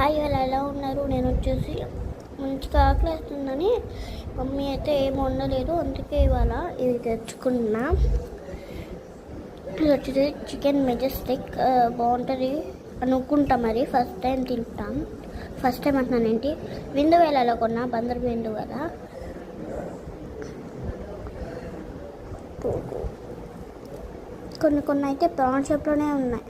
Hi, వాళ్ళు ఎలా ఉన్నారు? నేను వచ్చేసి మంచిగా ఆకలి వేస్తుందని మమ్మీ అయితే ఏం వండలేదు, అందుకే ఇవాళ ఇది తెచ్చుకున్నా. ఇది వచ్చేసి చికెన్ మెజెస్టిక్. బాగుంటుంది అనుకుంటా, మరి ఫస్ట్ టైం తింటాం. ఫస్ట్ టైం అంటున్నాను ఏంటి, విందు వేళలో కొన్నా, బందర్ విందు కదా. కొన్ని అయితే ప్రాన్ షాప్లోనే ఉన్నాయి.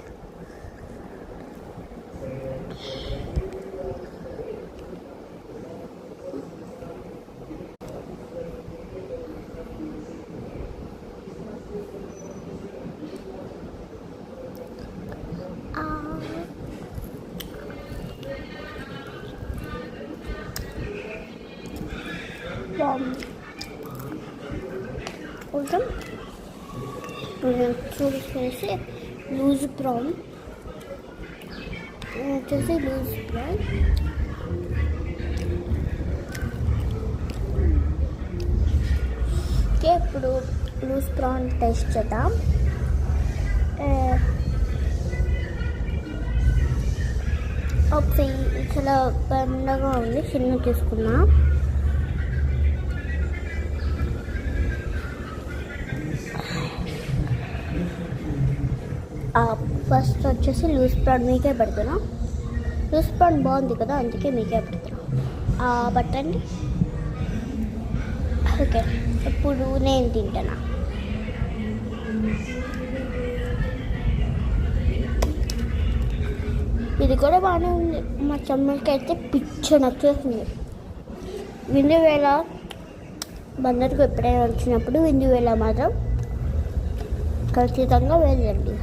కొంచెం చూసేసి లూజ్ ప్రాన్ వచ్చేసి లూజ్ ప్రాన్. ఓకే, ఇప్పుడు లూజ్ ప్రాన్ టేస్ట్ చేద్దాం. చాలా బండగా ఉంది, చిన్న తీసుకున్నా. ఫస్ట్ వచ్చేసి లూజ్ ప్రాన్ మీకే పెడుతున్నా. లూజ్ ప్రాన్ బాగుంది కదా, అందుకే మీకే పెడుతున్నా. పట్టండి. ఓకే, ఇప్పుడు నేను తింటానా. ఇది కూడా బాగానే ఉంది. మా చెమ్మలకి అయితే పిచ్చ నచ్చేసింది. విందు వేళ బందర్కు ఎప్పుడైనా వచ్చినప్పుడు విందు వేళ మాత్రం ఖచ్చితంగా వెళ్ళండి.